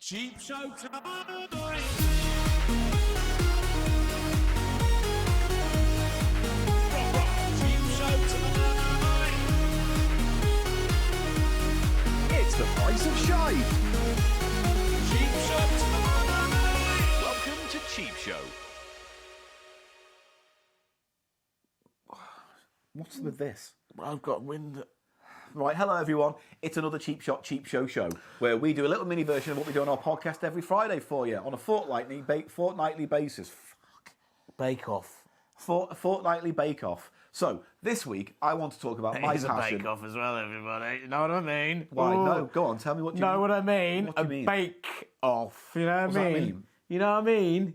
Cheap Show time! It's the price of shite. Cheap Show time! Welcome to Cheap Show. What's with this? I've got wind. Right, hello everyone. It's another Cheap Show show where we do a little mini version of what we do on our podcast every Friday for you on a fortnightly basis. Bake Off. A fortnightly bake-off. So, this week, I want to talk about my It's a passion. bake-off as well, everybody. You know what I mean? Why? Ooh. No, go on, tell me what you know mean. what I mean? What do you mean? Bake-off. You know what I What does that mean? mean? You know what I mean?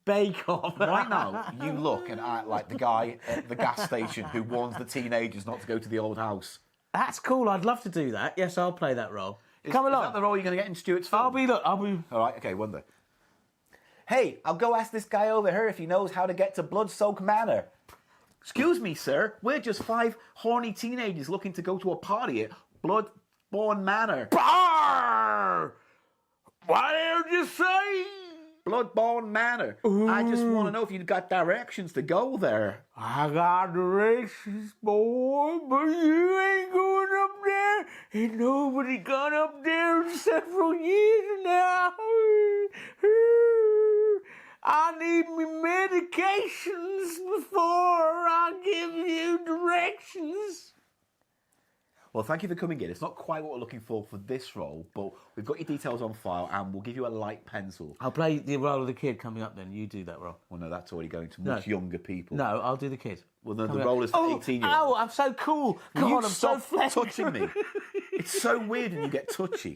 Bake-Off. Right now, you look and act like the guy at the gas station who warns the teenagers not to go to the old house. That's cool. I'd love to do that. Yes, I'll play that role. Come Is along. that the role you're going to get in Stuart's film? I'll be. All right, okay, wonder. Hey, I'll go ask this guy over here if he knows how to get to Bloodsoak Manor. Excuse me, sir. We're just 5 horny teenagers looking to go to a party at Bloodborne Manor. Brrr! What did you say? Bloodborne Manor. I just want to know if you've got directions to go there. I got directions, boy, but you ain't going up there. Ain't nobody gone up there in several years now. I need me medications before I give you directions. Well, thank you for coming in. It's not quite what we're looking for this role, but we've got your details on file and we'll give you a light pencil. I'll play the role of the kid coming up then. You do that role. Well, no, that's already going to much younger people. No, I'll do the kid. Well, the Coming up. role is for 18-year-olds. Oh, I'm so cool. Will you God, I'm so stop touching me. It's so weird when you get touchy.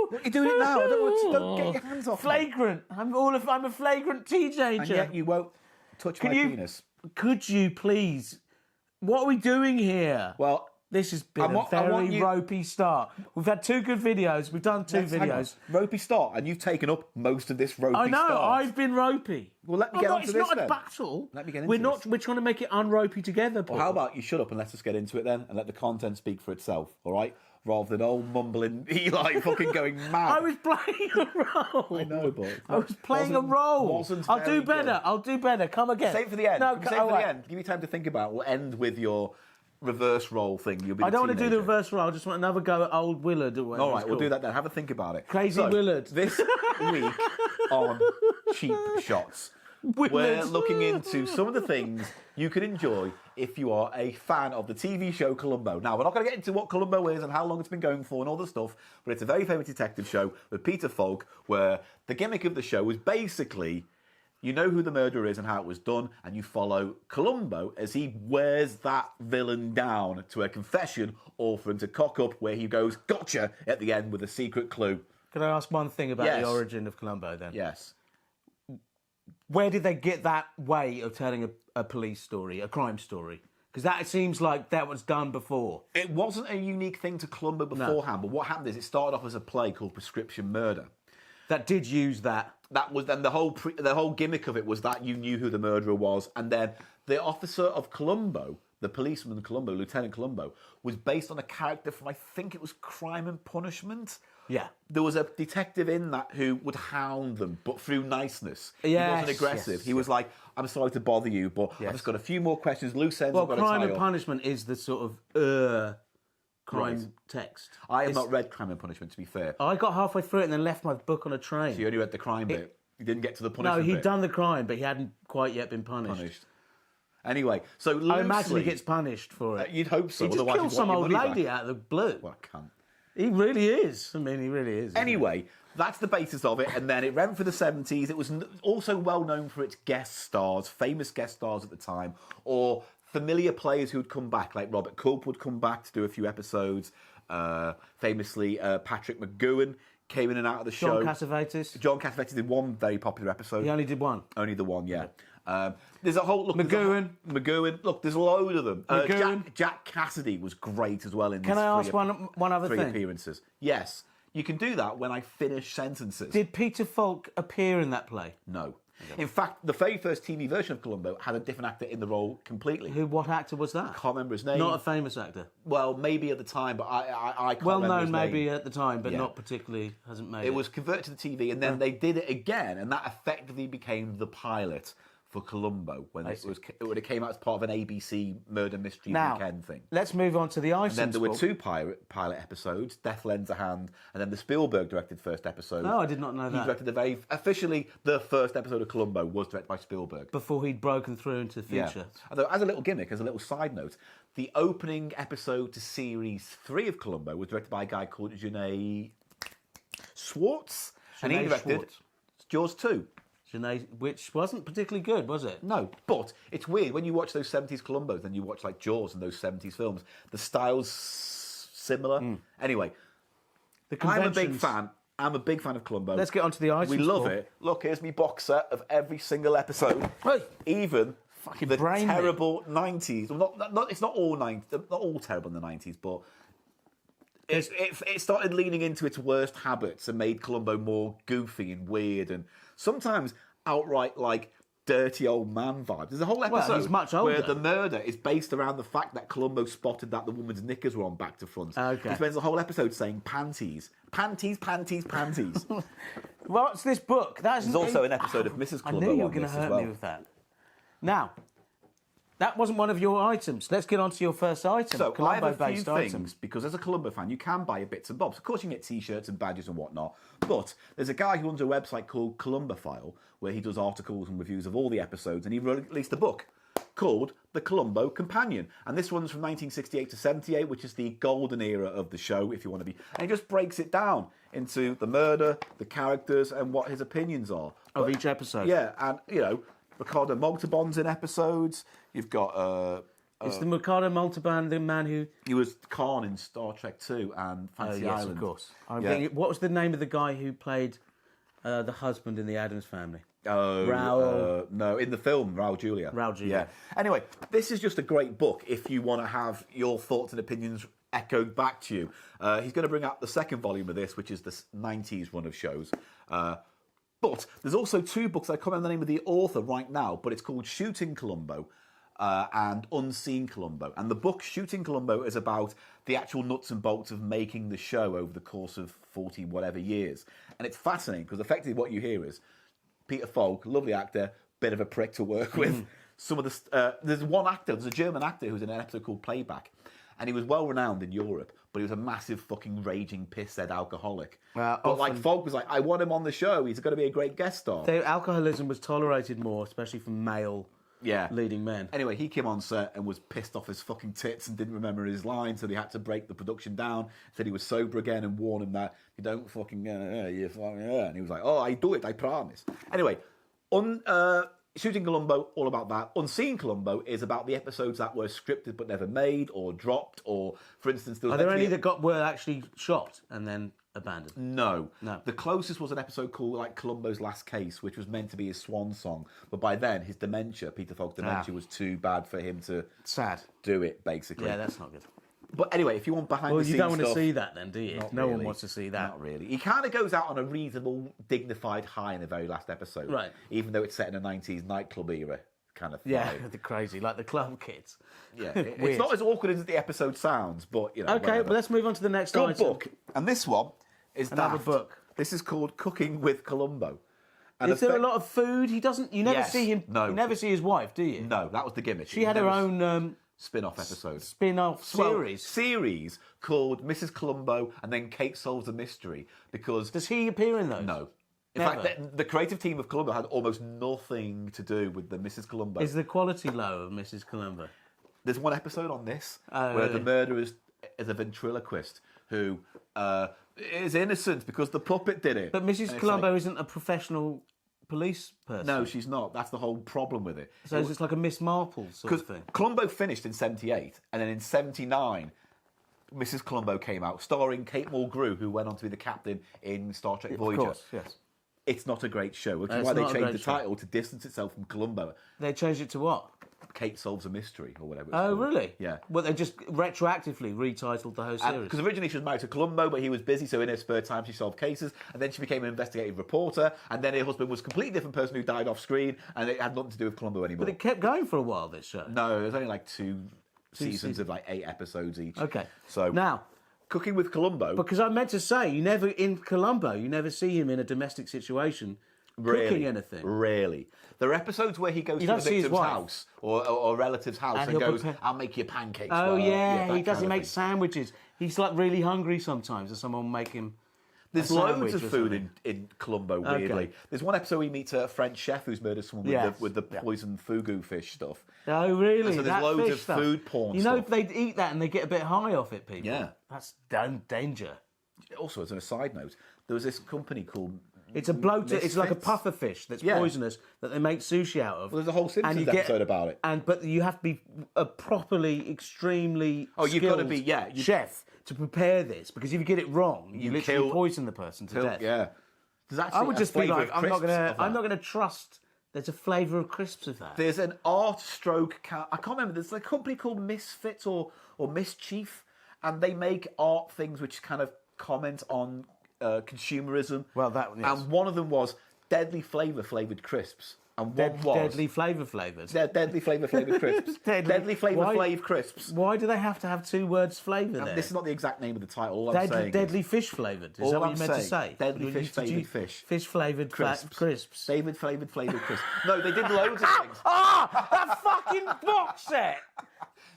What are you doing it now? Don't get your hands off me. Flagrant. I'm a flagrant teenager. And yet you won't touch my penis. Could you please? What are we doing here? Well, this has been I want very you- ropey start. We've had 2 good videos. We've done 2 hang on. videos. Ropey start, and you've taken up most of this ropey I know. start. I've been ropey. Well, let me get onto It's this not then. a battle. Let me get into We're not. this. We're trying to make it unropey together, Paul. Well, how about you shut up and let us get into it then, and let the content speak for itself, all right? Rather than old mumbling Eli fucking going mad. I was playing a role. I know, but I was playing a role. I'll do very better. good. I'll do better. Come again. Save it for the end. No, Save it for the end. Give me time to think about it. We'll end with your reverse role thing. You'll be I don't want to do the teenager. reverse role. I just want another go at old Willard. Or All right, we'll do that then. Have a think about it. Crazy Willard. This week on Cheap Shots, we're Willard. looking into some of the things you can enjoy if you are a fan of the TV show Columbo. Now, we're not going to get into what Columbo is and how long it's been going for and all the stuff, but it's a very famous detective show with Peter Falk, where the gimmick of the show is basically you know who the murderer is and how it was done, and you follow Columbo as he wears that villain down to a confession or for him to cock up where he goes, gotcha, at the end with a secret clue. Can I ask one thing about Yes. the origin of Columbo then? Yes. Where did they get that way of telling a police story, a crime story? Because that seems like that was done before. It wasn't a unique thing to Columbo beforehand, but what happened is it started off as a play called Prescription Murder. That did use that. That was then the whole gimmick of it was that you knew who the murderer was, and then the officer of Columbo, the policeman Columbo, Lieutenant Columbo, was based on a character from I think it was Crime and Punishment. Yeah. There was a detective in that who would hound them, but through niceness. He Yes, wasn't aggressive. yes, he was like, I'm sorry to bother you, but I've Yes. just got a few more questions, loose ends Well, I've got to Crime tie and up. Punishment is the sort of crime Right. text. I have not read Crime and Punishment, to be fair. I got halfway through it and then left my book on a train. So you only read the crime bit. You didn't get to the No, punishment he'd bit. done the crime, but he hadn't quite yet been punished. Anyway, so loosely, I imagine he gets punished for it. You'd hope so. He just otherwise killed you'd some want old your money lady back. out of the blue. Well, I can't. He really is. I mean, he really is. isn't he? Anyway, that's the basis of it, and then it ran for the 70s. It was also well known for its guest stars, famous guest stars at the time, or familiar players who would come back, like Robert Culp would come back to do a few episodes. Famously, Patrick McGowan came in and out of the show. John Cassavetes. John Cassavetes did one very popular episode. He only did one. Only the one, yeah. There's a whole look. McGowan. Look, there's a load of them. McGowan. Jack Cassidy was great as well in. Can this I ask three one other three thing? appearances? Yes, you can do that when I finish sentences. Did Peter Falk appear in that play? No. In fact, the very first TV version of Columbo had a different actor in the role completely. What actor was that? Can't remember his name. Not a famous actor. Well, maybe at the time, but I can't Well remember known his name. maybe at the time, but Yeah. not particularly, hasn't made it. It was converted to the TV, and then they did it again, and that effectively became the pilot for Columbo when it came out as part of an ABC murder mystery weekend thing. Let's move on to the Icing. And then there were two pilot episodes, Death Lends a Hand, and then the Spielberg directed first episode. No, I did not know He that. directed officially the first episode of Columbo was directed by Spielberg. Before he'd broken through into the Yeah. future. Although, as a little gimmick, as a little side note, the opening episode to series 3 of Columbo was directed by a guy called Janae Schwartz, and he Janae directed Schwartz. Jaws 2. Which wasn't particularly good, was it? No, but it's weird when you watch those 70s Columbos and you watch like Jaws and those 70s films, the style's similar. Anyway, The I'm a big conventions- fan. I'm a big fan of Columbo. Let's get on to the Icing. We love it. Look, here's me box set of every single episode. Hey. Even Fucking the brain me. terrible 90s. Well, not it's not all 90s, not all terrible in the 90s, but it started leaning into its worst habits and made Columbo more goofy and weird and sometimes outright like dirty old man vibes. There's a whole episode he's much where older. the murder is based around the fact that Columbo spotted that the woman's knickers were on back to front. Okay. He spends the whole episode saying panties. Panties, panties, panties. What's this book? That's There's also an episode of Mrs. I Columbo knew you were on going to this as hurt well. me with that. Now, that wasn't one of your items. Let's get on to your first item. So I have a few Columbo-based things, items. because as a Columbo fan, you can buy bits and bobs. Of course, you can get T-shirts and badges and whatnot. But there's a guy who runs a website called Columbophile, where he does articles and reviews of all the episodes, and he released a book called The Columbo Companion. And this runs from 1968 to 78, which is the golden era of the show, if you want to be. And he just breaks it down into the murder, the characters, and what his opinions are. Of each episode. Yeah, and, you know, Ricardo Montalban's in episodes. You've got... It's the Ricardo Montalban, the man who... He was Khan in Star Trek 2 and Fantasy yes, Island. of course. I'm Yeah. thinking, what was the name of the guy who played the husband in the Addams Family? Oh, Raoul. no, in the film, Raoul Julia. Raoul Julia. Yeah. Anyway, this is just a great book if you want to have your thoughts and opinions echoed back to you. He's going to bring out the second volume of this, which is the 90s run of shows. But there's also two books. I can't remember the name of the author right now, but it's called Shooting Columbo and Unseen Columbo. And the book Shooting Columbo is about the actual nuts and bolts of making the show over the course of 40 whatever years. And it's fascinating because effectively what you hear is Peter Falk, lovely actor, bit of a prick to work with. Some of the there's one actor, there's a German actor who's in an episode called Playback, and he was well renowned in Europe, but he was a massive fucking raging pisshead alcoholic. But like Falk was like, I want him on the show. He's going to be a great guest star. Their alcoholism was tolerated more, especially from male leading men. Anyway, he came on set and was pissed off his fucking tits and didn't remember his line, so they had to break the production down. Said he was sober again and warned him that you don't fucking, you fucking, and he was like, oh, I do it, I promise. Anyway, Shooting Columbo, all about that. Unseen Columbo is about the episodes that were scripted but never made or dropped, or, for instance... Are there any that were actually shot and then abandoned? No. No. The closest was an episode called like Columbo's Last Case, which was meant to be his swan song. But by then, his dementia, Peter Falk's dementia, was too bad for him to Sad. do it, basically. Yeah, that's not good. But anyway, if you want behind the scenes Well, you don't want to stuff, see that then, do you? No one really. wants to see that. Not really. He kind of goes out on a reasonable, dignified high in the very last episode. Right. Even though it's set in a 90s nightclub era kind of Yeah, vibe. the crazy, like the club kids. Yeah. Weird. It's not as awkward as the episode sounds, but, you know, Okay, whatever. well, let's move on to the next Good item. book. And this one is Another daft. book. This is called Cooking with Columbo. And Is there a lot of food? He doesn't. You never Yes. see him. No. You never see his wife, do you? No, that was the gimmick. She had her own spin-off episode. spin-off series. Series called Mrs. Columbo and then Kate Solves a Mystery because... Does he appear in those? No. In Never? fact, the creative team of Columbo had almost nothing to do with the Mrs. Columbo. Is the quality low of Mrs. Columbo? There's one episode on this Oh, where really? the murderer is a ventriloquist who is innocent because the puppet did it. But And Mrs. it's Columbo like, isn't a professional police person. no, she's not. That's the whole problem with it. So it's like a Miss Marple sort of Because thing. Columbo finished in 78, and then in 79, Mrs. Columbo came out, starring Kate Mulgrew, who went on to be the captain in Star Trek Voyager. Of course, yes. It's not a great show, which is It's why they not a changed great the show. title to distance itself from Columbo. They changed it to what? Kate Solves a Mystery or whatever it's Oh, called. really? Yeah. Well, they just retroactively retitled the whole series. Because originally she was married to Columbo, but he was busy, so in her spare time she solved cases, and then she became an investigative reporter, and then her husband was a completely different person who died off screen, and it had nothing to do with Columbo anymore. But it kept going for a while, this show. No, it was only like two seasons of like 8 episodes each. Okay. So Now, Cooking with Columbo, because I meant to say, you never see him in a domestic situation cooking anything. Rarely. There are episodes where he goes to the don't see his victim's wife. house or a relative's house and he'll goes, prepare- I'll make you pancakes. Oh, yeah, that he does. kind He of makes thing. sandwiches. He's like really hungry sometimes, and someone will make him. There's a sandwich loads of or food something. in Columbo, weirdly. Okay. There's one episode where he meets a French chef who's murdered someone Yes. with the poisoned fugu fish stuff. Oh, really? So there's That loads fish of stuff. food porn You know, stuff. they'd eat that and they get a bit high off it, people. Yeah. That's danger. Also, as a side note, there was this company called... It's a bloater. It's like a Misfits. puffer fish that's Yeah. poisonous that they make sushi out of. Well, there's a whole Simpsons episode about it. But you have to be a properly, extremely Oh, you've gotta skilled be- yeah, you- chef to prepare this, because if you get it wrong, you literally kill- poison the person to death. Yeah. There's actually I would a just be flavour like, of I'm not crisps gonna, of I'm that. not gonna trust. There's a flavour of crisps of that. There's an art stroke... I can't remember. There's a company called Misfits or Mischief, and they make art things which kind of comment on consumerism. Well, that one, yes. And one of them was deadly flavoured crisps. And one was... Deadly flavours. Deadly flavour crisps. Deadly flavour Why- crisps. Why do they have to have two words flavour there? This is not the exact name of the title. All I'm saying Deadly fish flavoured. Is All that what I'm you meant to saying, say? deadly You fish used to flavoured do fish. Fish flavoured Crisps. crisps. David flavored crisps. No, they did loads of things. Ah! That fucking box set!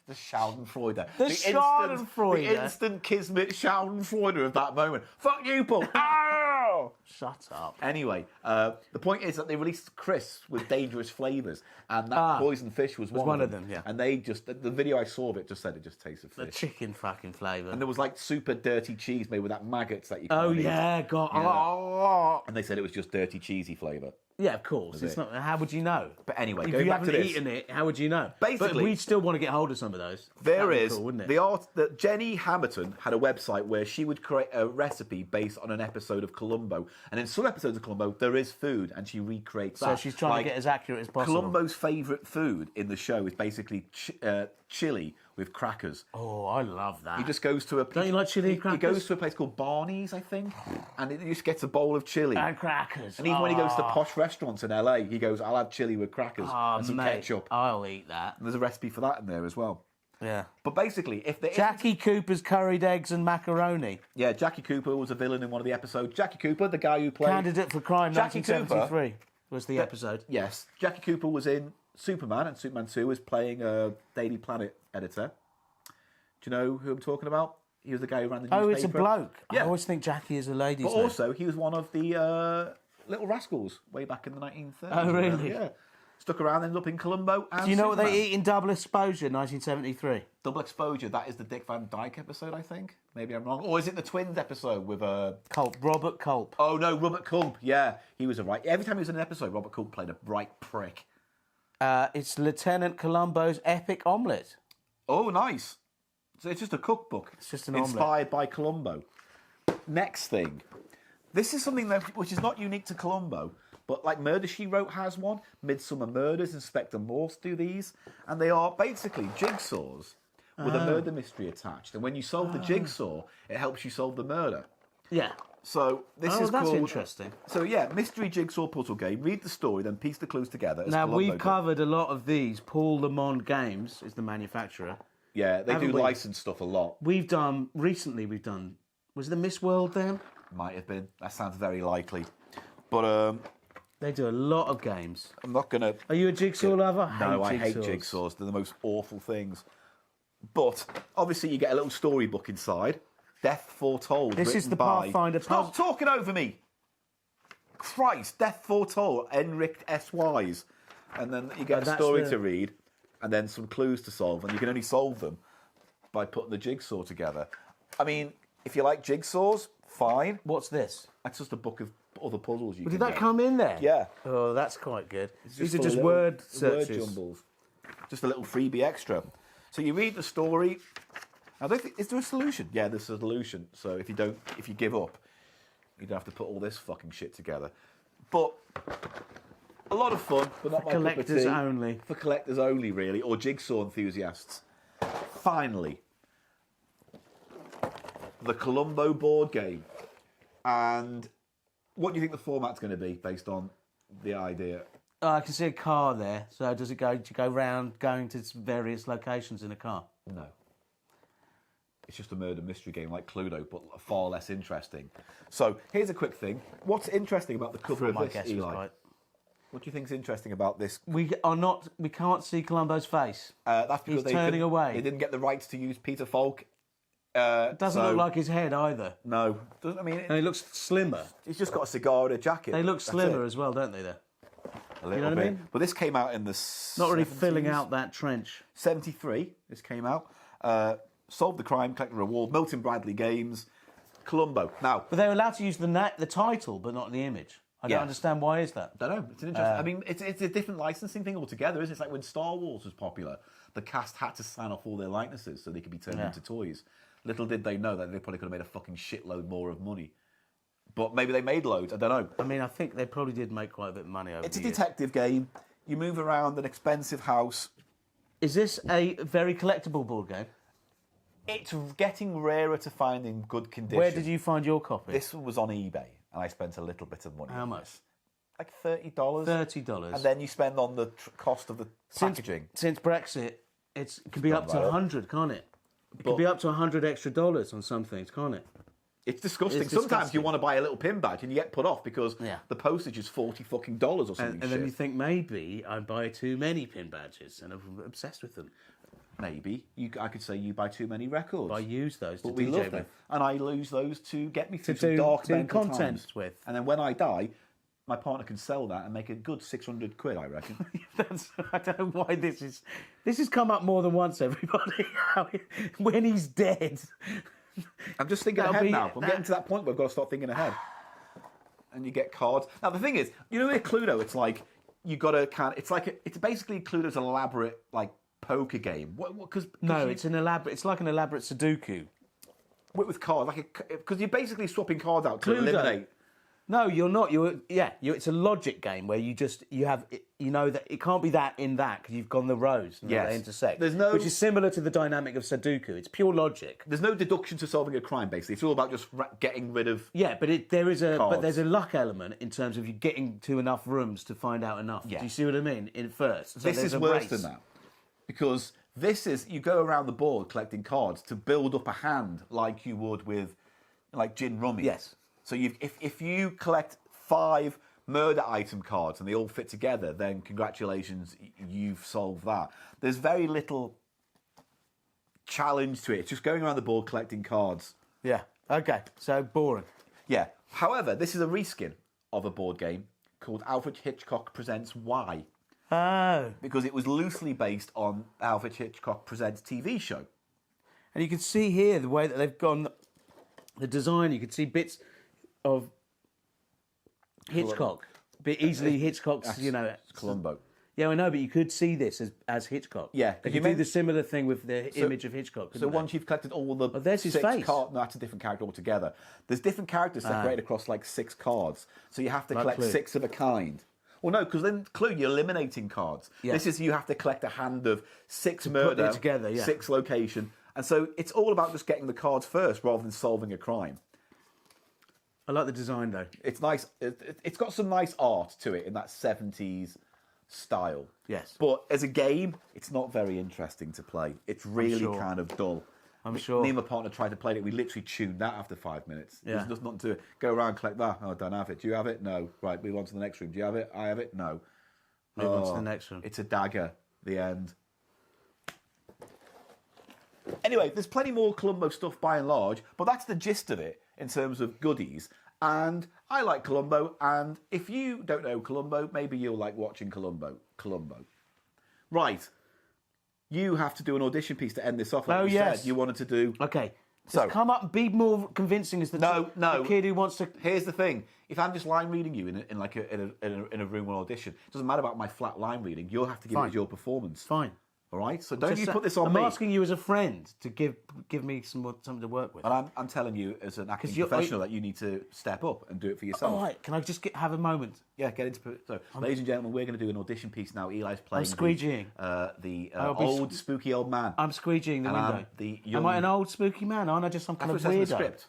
The Schadenfreude. The instant- Schadenfreude. The instant Kismet Schadenfreude of that moment. Fuck you, Paul. Ow! Shut up. Anyway, the point is that they released crisps with dangerous flavours, and that poisoned fish was one of them. Yeah. And they just, the video I saw of it just said it just tasted The fish. chicken fucking flavour. And there was like super dirty cheese made with that maggots that you can't Oh, eat. yeah, God. Yeah. Oh. And they said it was just dirty cheesy flavour. Yeah, of course. It's it. not. How would you know? But anyway, if going you back to haven't this. eaten it, how would you know? Basically- but we'd still want to get hold of some of those. There That'd be is cool, wouldn't it? the art that Jenny Hamilton had a website where she would create a recipe based on an episode of Columbo, and in some episodes of Columbo there is food, and she recreates So that. she's trying Like, to get as accurate as possible. Columbo's favourite food in the show is basically chili with crackers. Oh, I love that. He just goes to a. Don't you like chili He crackers? goes to a place called Barney's, I think, and he just gets a bowl of chili. And crackers. And even when he goes to posh restaurants in LA, he goes, "I'll have chili with crackers and some mate, ketchup." I'll eat that. And there's a recipe for that in there as well. Yeah. But basically, if there Jackie Cooper's curried eggs and macaroni. yeah, Jackie Cooper was a villain in one of the episodes. Jackie Cooper, the guy who played Candidate for Crime, Jackie 1973 was the episode. Yes, Jackie Cooper was in Superman, and Superman 2 was playing a Daily Planet editor. Do you know who I'm talking about? He was the guy who ran the newspaper. Oh, it's a bloke. Yeah. I always think Jackie is a lady's But name. also, he was one of the Little Rascals way back in the 1930s. Oh, really? Yeah. Stuck around, ended up in Columbo. And Do you know what Superman. they eat in Double Exposure, 1973? Double Exposure, that is the Dick Van Dyke episode, I think. Maybe I'm wrong. Or is it the Twins episode with... Culp, Robert Culp. Oh, no, Robert Culp. Yeah, he was a right... Every time he was in an episode, Robert Culp played a bright prick. It's Lieutenant Columbo's epic omelette. Oh, nice. So it's just a cookbook. It's just an inspired by Columbo. Next thing. This is something that which is not unique to Columbo, but like Murder, She Wrote has one. Midsummer Murders, Inspector Morse do these. And they are basically jigsaws with a murder mystery attached. And when you solve the jigsaw, it helps you solve the murder. Yeah. So this Oh, is that's called... interesting. So yeah, mystery jigsaw puzzle game. Read the story, then piece the clues together. As Now, Columbo we've did. covered a lot of these. Paul Lamond Games is the manufacturer. Yeah, they Haven't do we? licensed stuff a lot. Recently we've done, was it the Miss World then? Might have been. That sounds very likely. But They do a lot of games. I'm not going to... Are you a jigsaw lover? No, I hate jigsaws. They're the most awful things. But obviously, you get a little storybook inside. Death Foretold. This is written the by... Pathfinder Stop talking over me. Christ, Death Foretold. Enric S. Wise. And then you get a that's story the- to read, and then some clues to solve, and you can only solve them by putting the jigsaw together. I mean, if you like jigsaws, fine. What's this? That's just a book of other puzzles you Did can that get. come in there? Yeah. Oh, that's quite good. These are full of just little word searches. Word jumbles. Just a little freebie extra. So you read the story. I don't think, is there a solution? Yeah, there's a solution. So if you give up, you don't have to put all this fucking shit together. But A lot of fun, but not my cup of Collectors tea. only. For collectors only, really, or jigsaw enthusiasts. Finally, the Columbo board game. And what do you think the format's going to be based on the idea? Oh, I can see a car there. So does it go? Do you go round going to various locations in a car? No. It's just a murder mystery game like Cluedo, but far less interesting. So here's a quick thing. What's interesting about the cover of My this, guess was Eli? right. What do you think's interesting about this? We are not. We can't see Columbo's face. That's because He's they turning couldn't- away. They didn't get the rights to use Peter Falk. It doesn't so- look like his head either. No, doesn't. I mean, And he looks slimmer. he's just got a cigar and a jacket. They look That's slimmer it. as well, don't they? There. A little know what I bit. mean? But this came out in the Not really 70s. filling out that trench. 73. This came out. Solved the crime, collect a reward. Milton Bradley Games. Columbo. Now, But they were allowed to use the title, but not the image. I Yeah. don't understand why is that. don't know. It's an interesting. I mean, it's a different licensing thing altogether, isn't it? It's like when Star Wars was popular, the cast had to sign off all their likenesses so they could be turned into toys. Little did they know that they probably could have made a fucking shitload more of money. But maybe they made loads. I don't know. I mean, I think they probably did make quite a bit of money over It's a the years. detective game. You move around an expensive house. Is this a very collectible board game? It's getting rarer to find in good condition. Where did you find your copy? This one was on eBay, and I spent a little bit of money. How on much? this. Like $30. $30. And then you spend on the cost of the packaging. Since Brexit, it can be up to right up. 100, can't it? It But- can be up to $100 extra dollars on some things, can't it? It's disgusting. It's Sometimes disgusting. you want to buy a little pin badge and you get put off because Yeah. the postage is $40 fucking or something. And then you think maybe I buy too many pin badges and I'm obsessed with them. maybe I could say you buy too many records. I use those to but we DJ love with. them, and I lose those to get me through To some do- dark do mental content times. with. And then when I die, my partner can sell that and make a good £600, I reckon. I don't know why this has come up more than once, everybody. When he's dead. I'm just thinking That'll ahead be- now. I'm getting to that point where I've got to start thinking ahead. And you get cards. Now the thing is, you know, with Cluedo, it's like you got to it's basically Cluedo's elaborate like poker game. Because No, it's like an elaborate Sudoku. with cards, because you're basically swapping cards out to Cluedo. eliminate. No, you're not. It's a logic game where you know that it can't be that in that because you've gone the rows and Yes. they intersect. There's no- which is similar to the dynamic of Sudoku. It's pure logic. There's no deduction to solving a crime. Basically, it's all about just getting rid of. Yeah, but there's Cards. a luck element in terms of you getting to enough rooms to find out enough. Yeah. Do you see what I mean? In first, so This there's is a worse race. than that, because this is you go around the board collecting cards to build up a hand like you would with like gin rummy. Yes. So if you collect 5 murder item cards and they all fit together, then congratulations, you've solved that. There's very little challenge to it. It's just going around the board collecting cards. Yeah. Okay. So boring. Yeah. However, this is a reskin of a board game called Alfred Hitchcock Presents Why, Oh. because it was loosely based on Alfred Hitchcock Presents TV show. And you can see here the way that they've gone, the design. You can see bits of Hitchcock, but easily Hitchcock's. It's Columbo. Yeah, I know, but you could see this as Hitchcock. Yeah, 'cause they you could do meant- the similar thing with the image of Hitchcock. So couldn't they? once you've collected all the there's his 6 face. cards, no, that's a different character altogether. There's different characters separated across like 6 cards, so you have to Like collect Clue. 6 of a kind. Well, no, because then Clue, you're eliminating cards. Yeah. This is you have to collect a hand of 6 put murder, it together, yeah. 6 location, and so it's all about just getting the cards first rather than solving a crime. I like the design though. It's nice. It's got some nice art to it in that 70s style. Yes. But as a game, it's not very interesting to play. It's really sure. kind of dull. I'm sure. Me and my partner tried to play it. We literally tuned that after 5 minutes. Yeah. There's just nothing to go around and collect that. Oh, I don't have it. Do you have it? No. Right, move on to the next room. Do you have it? I have it? No. Move on to the next one. It's a dagger. The end. Anyway, there's plenty more Columbo stuff by and large, but that's the gist of it in terms of goodies. And I like Columbo, and if you don't know Columbo, maybe you'll like watching Columbo. Right. You have to do an audition piece to end this off. Like Oh, you yes. said you wanted to do. Okay. So- So come up, be more convincing as the No. the kid who wants to. Here's the thing: if I'm just line reading you in a room or audition, it doesn't matter about my flat line reading. You'll have to give Fine. it your performance. Fine. All right, so don't you Just, put this on I'm me. asking you as a friend to give me something to work with. And I'm telling you, as an acting professional, that you need to step up and do it for yourself. All right, can I just have a moment? Yeah, get into it. So, ladies and gentlemen, we're going to do an audition piece now. Eli's playing squeegeeing. the old, spooky old man. I'm squeegeeing the window. The young... Am I an old spooky man? Aren't I just some kind of weirdo? The script.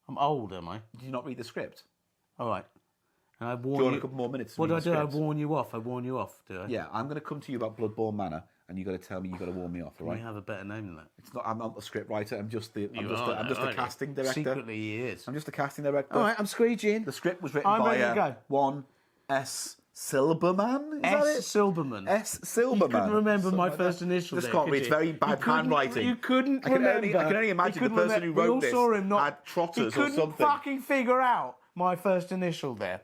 I'm old, am I? Did you not read the script? All right. And I warn Do you want a couple more minutes? What do I do? I warn you off. Do I? Yeah, I'm going to come to you about Bloodborne Manor, and you've got to tell me, you've got to warn me off, all right? You have a better name than that. It's not. I'm not the script writer. I'm just the casting director. Secretly, he is. I'm just the casting director. All right, I'm squeegeeing. The script was written I'm by ready to go. one S. Silberman. Is that it? Silberman. S. Silberman. You couldn't remember my first initial. Just can't read. It's very bad handwriting. You couldn't remember. I can only imagine the person who wrote this had trotters or something. He couldn't fucking figure out my first initial there.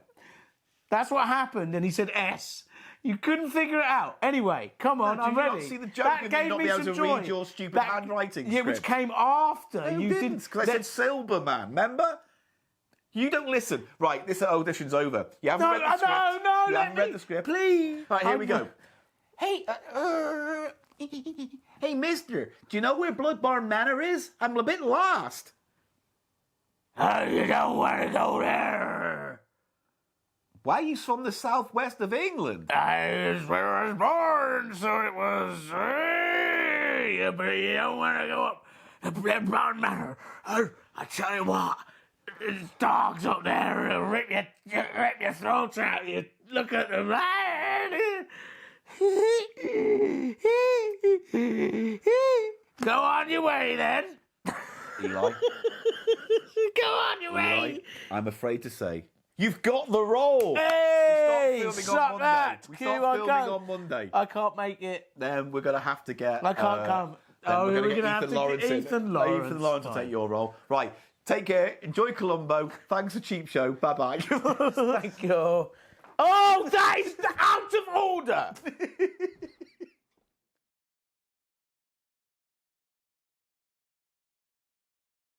That's what happened, and he said S. You couldn't figure it out. Anyway, come on, I'm ready. Did you not see the joke of you not being able to read your stupid handwriting Yeah, script? which came after. No, you didn't. Because I said Silberman, remember? You don't listen. Right, this audition's over. You haven't read the script. You haven't read the script. Please. Right, here we go. Hey, hey, mister, do you know where Bloodborne Manor is? I'm a bit lost. Oh, you don't want to go there. Why are you from the southwest of England? That's where I was born, so it was. But you don't want to go up the Bloodborne Manor. I tell you what, there's dogs up there who'll rip your throats out. You look at them. Go on your way then. Eli? Go on your way. Eli, I'm afraid to say, you've got the role. Hey, we start filming on Monday. We start filming on Monday. I can't make it. Then we're going to have to get... I can't come. Then we're going to get Ethan Lawrence to take your role. Right, take care. Enjoy Columbo. Thanks for CheapShow. Bye-bye. Thank you. Oh, that is out of order.